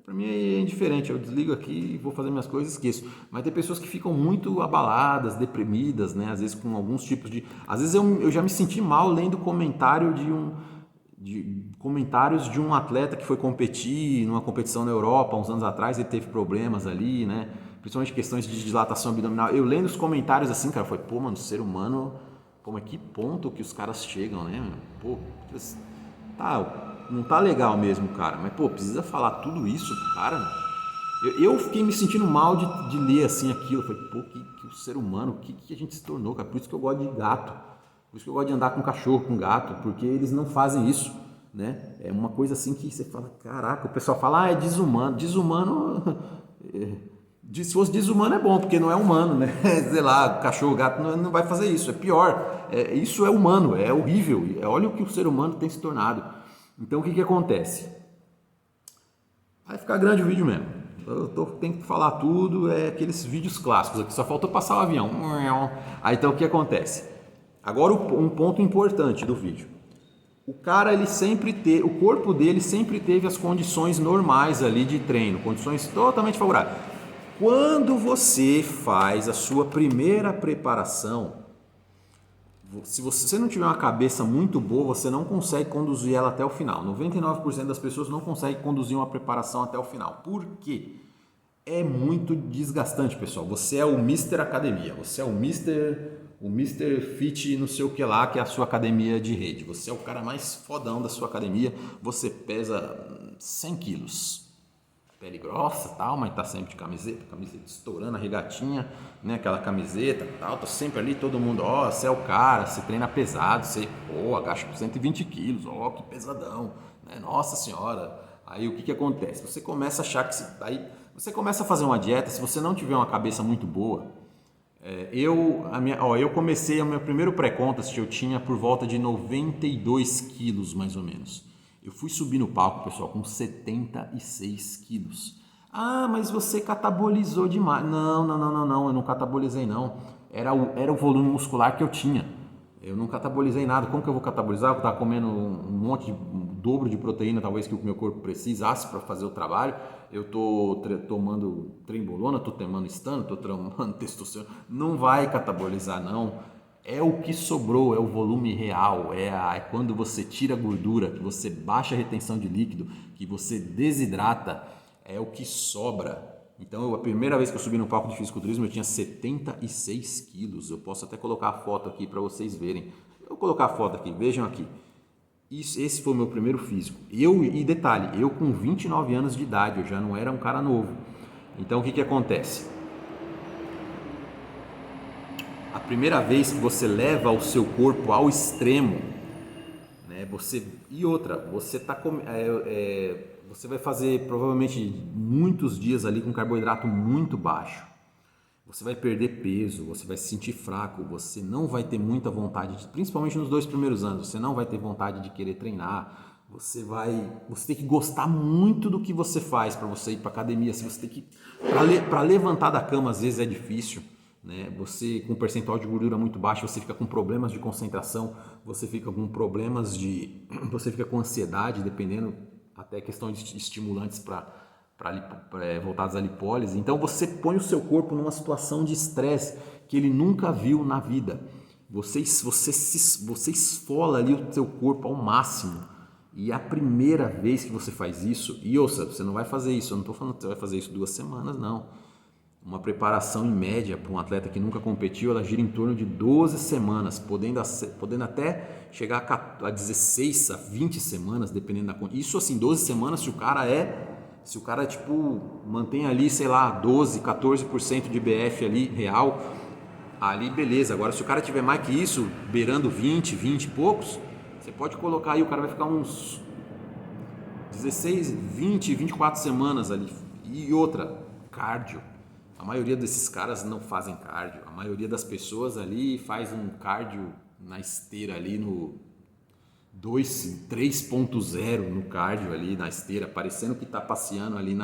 para mim é indiferente, eu desligo aqui, vou fazer minhas coisas e esqueço. Mas tem pessoas que ficam muito abaladas, deprimidas, né? Às vezes com alguns tipos de... Às vezes eu já me senti mal lendo comentário comentários de um atleta que foi competir numa competição na Europa uns anos atrás, ele teve problemas ali, né? Principalmente questões de dilatação abdominal. Eu lendo os comentários assim, cara, foi, mano, ser humano, mas que ponto que os caras chegam, né? Não tá legal mesmo, cara, mas precisa falar tudo isso pro cara, né? Eu fiquei me sentindo mal de ler assim aquilo. Eu falei, que o ser humano, que a gente se tornou, cara? Por isso que eu gosto de gato. Por isso que eu gosto de andar com cachorro, com gato, porque eles não fazem isso, né? É uma coisa assim que você fala, caraca, o pessoal fala, é desumano. Desumano, se fosse desumano é bom, porque não é humano, né? Sei lá, cachorro, gato não vai fazer isso, é pior. Isso é humano, é horrível. Olha o que o ser humano tem se tornado. Então o que acontece? Vai ficar grande o vídeo mesmo. Tenho que falar tudo, aqueles vídeos clássicos aqui, só faltou passar o avião. Aí então o que acontece? Agora um ponto importante do vídeo. O cara, o corpo dele sempre teve as condições normais ali de treino, condições totalmente favoráveis. Quando você faz a sua primeira preparação, se você não tiver uma cabeça muito boa, você não consegue conduzir ela até o final. 99% das pessoas não conseguem conduzir uma preparação até o final. Por quê? É muito desgastante, pessoal. Você é o Mr. Academia, você é o Mr. Fit não sei o que lá, que é a sua academia de rede. Você é o cara mais fodão da sua academia, você pesa 100 quilos. Pele grossa tal, mas tá sempre de camiseta estourando a regatinha, né? Aquela camiseta tal, tá sempre ali, todo mundo, você é o cara, você treina pesado, você, agacha com 120 quilos, que pesadão, né? Nossa senhora. Aí o que acontece? Você começa a achar que você começa a fazer uma dieta, se você não tiver uma cabeça muito boa. Eu comecei o meu primeiro pré-contest, eu tinha por volta de 92 quilos mais ou menos. Eu fui subir no palco, pessoal, com 76 quilos. Mas você catabolizou demais. Não, eu não catabolizei não. Era o volume muscular que eu tinha. Eu não catabolizei nada. Como que eu vou catabolizar? Eu estava comendo um dobro de proteína, talvez, que o meu corpo precisasse para fazer o trabalho. Eu estou tomando trembolona, estou tomando estano, estou tomando testosterona. Não vai catabolizar, não. É o que sobrou, é o volume real, é quando você tira a gordura, que você baixa a retenção de líquido, que você desidrata, é o que sobra. Então, a primeira vez que eu subi no palco de fisiculturismo, eu tinha 76 quilos. Eu posso até colocar a foto aqui para vocês verem. Eu vou colocar a foto aqui, vejam aqui. Esse foi o meu primeiro físico. E detalhe, eu com 29 anos de idade, eu já não era um cara novo. Então, o que acontece? A primeira vez que você leva o seu corpo ao extremo, né, você vai fazer provavelmente muitos dias ali com carboidrato muito baixo. Você vai perder peso, você vai se sentir fraco, você não vai ter muita vontade, principalmente nos 2 primeiros anos, você não vai ter vontade de querer treinar. Você tem que gostar muito do que você faz para você ir para academia. Para levantar da cama às vezes é difícil. né? Você com um percentual de gordura muito baixo, você fica com problemas de concentração, você fica com problemas de, você fica com ansiedade, dependendo até questão de estimulantes voltados à lipólise. Então você põe o seu corpo numa situação de estresse que ele nunca viu na vida. Você esfola ali o seu corpo ao máximo. E a primeira vez que você faz isso, e ouça, você não vai fazer isso, eu não estou falando que você vai fazer isso 2 semanas, não. Uma preparação em média para um atleta que nunca competiu, ela gira em torno de 12 semanas, podendo até chegar a 16 a 20 semanas, dependendo da... Isso assim, 12 semanas se o cara tipo mantém ali, sei lá, 12, 14% de BF ali real, ali beleza. Agora se o cara tiver mais que isso, beirando 20 e poucos, você pode colocar aí, o cara vai ficar uns 16, 20, 24 semanas ali. E outra, cardio. A maioria desses caras não fazem cardio. A maioria das pessoas ali faz um cardio na esteira ali no 3.0 no cardio ali na esteira, parecendo que está passeando ali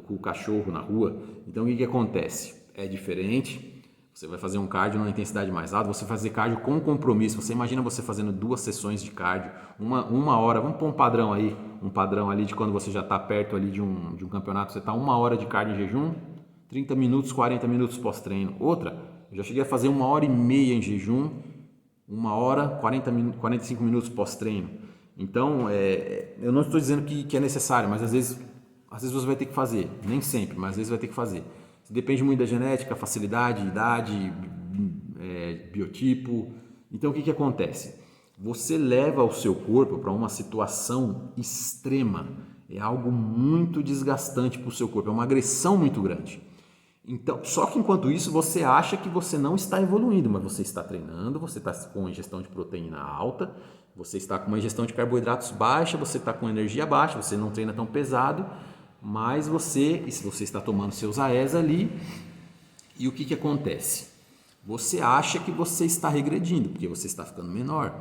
com o cachorro na rua. Então o que acontece? É diferente. Você vai fazer um cardio numa intensidade mais alta, você vai fazer cardio com compromisso. Você imagina você fazendo 2 sessões de cardio, uma hora, vamos pôr um padrão ali de quando você já está perto ali de um campeonato, você está 1 hora de cardio em jejum, 30 minutos, 40 minutos pós-treino. Outra, eu já cheguei a fazer 1h30 em jejum, 1 hora, 45 minutos pós-treino. Então, eu não estou dizendo que é necessário, mas às vezes você vai ter que fazer. Nem sempre, mas às vezes vai ter que fazer. Depende muito da genética, facilidade, idade, biotipo. Então, o que acontece? Você leva o seu corpo para uma situação extrema. É algo muito desgastante para o seu corpo, é uma agressão muito grande. Então, só que enquanto isso você acha que você não está evoluindo, mas você está treinando, você está com uma ingestão de proteína alta, você está com uma ingestão de carboidratos baixa, você está com energia baixa, você não treina tão pesado, mas você está tomando seus AES ali, e o que acontece? Você acha que você está regredindo, porque você está ficando menor.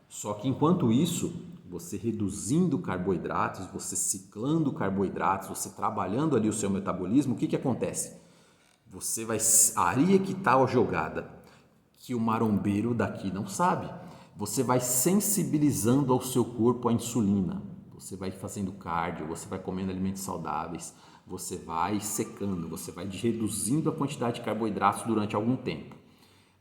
Só que enquanto isso, você reduzindo carboidratos, você ciclando carboidratos, você trabalhando ali o seu metabolismo, o que acontece? Você vai... Aí é que está a jogada, que o marombeiro daqui não sabe. Você vai sensibilizando ao seu corpo a insulina. Você vai fazendo cardio, você vai comendo alimentos saudáveis, você vai secando, você vai reduzindo a quantidade de carboidratos durante algum tempo.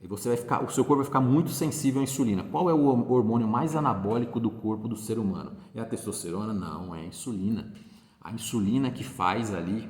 E o seu corpo vai ficar muito sensível à insulina. Qual é o hormônio mais anabólico do corpo do ser humano? É a testosterona? Não, é a insulina. A insulina que faz ali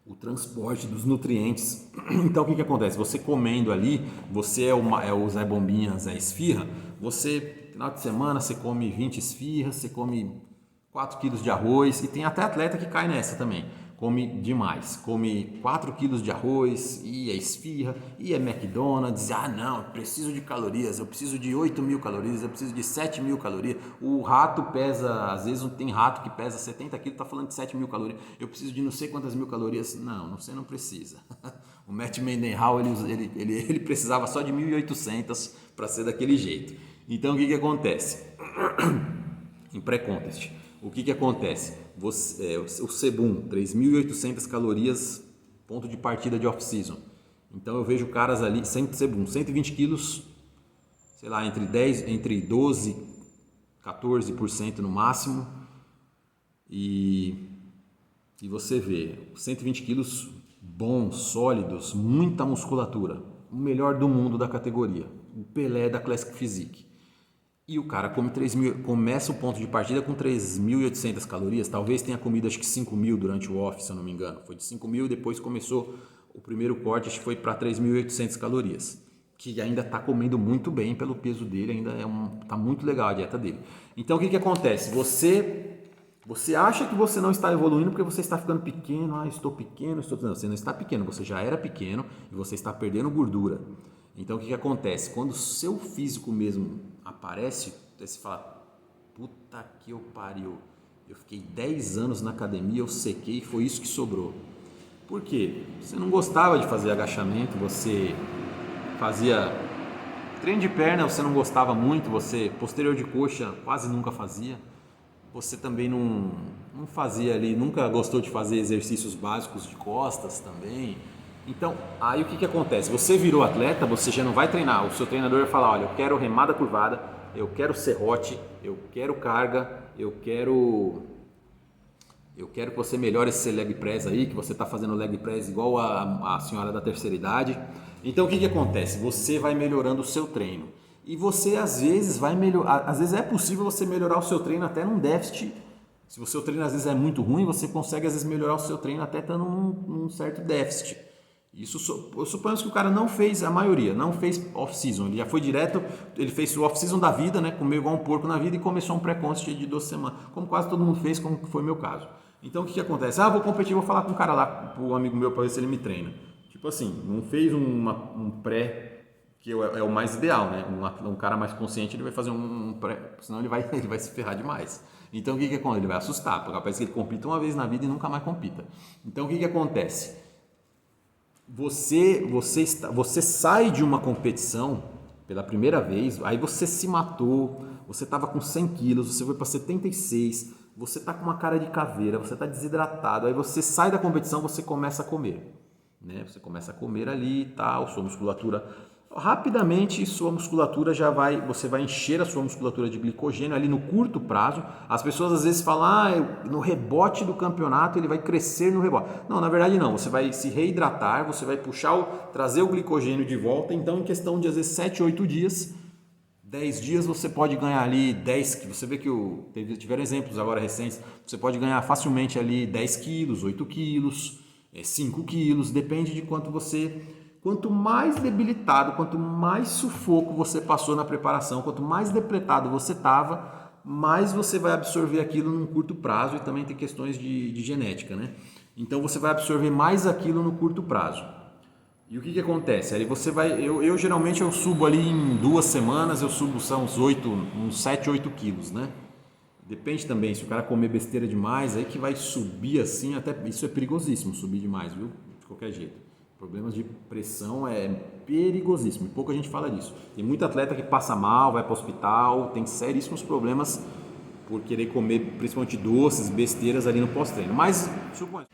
o transporte dos nutrientes. Então o que acontece? Você comendo ali, você é o Zé Bombinha, Zé Esfirra, você, final de semana, você come 20 esfirras, você come 4 quilos de arroz, e tem até atleta que cai nessa também, come demais, come 4 quilos de arroz, e é esfirra, e é McDonald's, não, eu preciso de calorias, eu preciso de 8.000 calorias, eu preciso de 7.000 calorias, o rato pesa, às vezes tem rato que pesa 70 quilos, tá falando de 7.000 calorias, eu preciso de não sei quantas mil calorias, não, você não precisa. O Matt Mendenhall, ele precisava só de 1.800 para ser daquele jeito. Então o que acontece? Em pré-contest, o que acontece? O Sebum, 3.800 calorias, ponto de partida de off-season. Então eu vejo caras ali, Sebum, 120 quilos, sei lá, entre 12 e 14% no máximo. E você vê, 120 quilos bons, sólidos, muita musculatura. O melhor do mundo da categoria. O Pelé da Classic Physique. E o cara começa o ponto de partida com 3.800 calorias, talvez tenha comido acho que 5.000 durante o off, se eu não me engano. Foi de 5.000 e depois começou o primeiro corte, acho que foi para 3.800 calorias. Que ainda está comendo muito bem pelo peso dele, ainda tá muito legal a dieta dele. Então o que acontece? Você acha que você não está evoluindo porque você está ficando pequeno, estou pequeno, não, você não está pequeno, você já era pequeno e você está perdendo gordura. Então o que acontece? Quando o seu físico mesmo aparece, você fala, puta que eu pariu, eu fiquei 10 anos na academia, eu sequei e foi isso que sobrou. Por quê? Você não gostava de fazer agachamento, você fazia treino de perna, você não gostava muito, você posterior de coxa quase nunca fazia, você também não fazia ali, nunca gostou de fazer exercícios básicos de costas também. Então, aí o que acontece? Você virou atleta, você já não vai treinar. O seu treinador vai falar, olha, eu quero remada curvada, eu quero serrote, eu quero carga, eu quero que você melhore esse leg press aí, que você está fazendo leg press igual a senhora da terceira idade. Então o que acontece? Você vai melhorando o seu treino. E você às vezes vai melhorar, às vezes é possível você melhorar o seu treino até num déficit. Se o seu treino às vezes é muito ruim, você consegue às vezes melhorar o seu treino até estando num certo déficit. Isso suponhamos que o cara não fez, a maioria, não fez off-season, ele já foi direto, ele fez o off-season da vida, né, comeu igual um porco na vida e começou um pré-consist de 12 semanas, como quase todo mundo fez, como foi meu caso. Então o que acontece? Ah, vou competir, vou falar com o cara lá, pro amigo meu, para ver se ele me treina. Tipo assim, não fez um pré, que é o mais ideal, né, um cara mais consciente, ele vai fazer um pré, senão ele vai se ferrar demais. Então o que acontece? Ele vai assustar, porque parece que ele compita uma vez na vida e nunca mais compita. Então o que acontece? Você sai de uma competição pela primeira vez, aí você se matou, você estava com 100 quilos, você foi para 76, você está com uma cara de caveira, você está desidratado, aí você sai da competição, você começa a comer, né? Você começa a comer ali e tal, sua musculatura, rapidamente você vai encher a sua musculatura de glicogênio ali no curto prazo. As pessoas às vezes falam, no rebote do campeonato ele vai crescer no rebote. Não, na verdade não, você vai se reidratar, você vai trazer o glicogênio de volta, então em questão de às vezes 7, 8 dias, 10 dias você pode ganhar ali 10, você vê que tiveram exemplos agora recentes, você pode ganhar facilmente ali 10 quilos, 8 quilos, 5 quilos, depende de quanto mais debilitado, quanto mais sufoco você passou na preparação, quanto mais depletado você estava, mais você vai absorver aquilo num curto prazo e também tem questões de genética, né? Então você vai absorver mais aquilo no curto prazo. E o que acontece? Aí você vai, eu geralmente eu subo ali em 2 semanas, eu subo são uns 7, 8 quilos, né? Depende também, se o cara comer besteira demais, aí que vai subir assim, até isso é perigosíssimo, subir demais, viu? De qualquer jeito. Problemas de pressão é perigosíssimo, pouca gente fala disso. Tem muito atleta que passa mal, vai para o hospital, tem seríssimos problemas por querer comer principalmente doces, besteiras ali no pós-treino. Mas, suponho.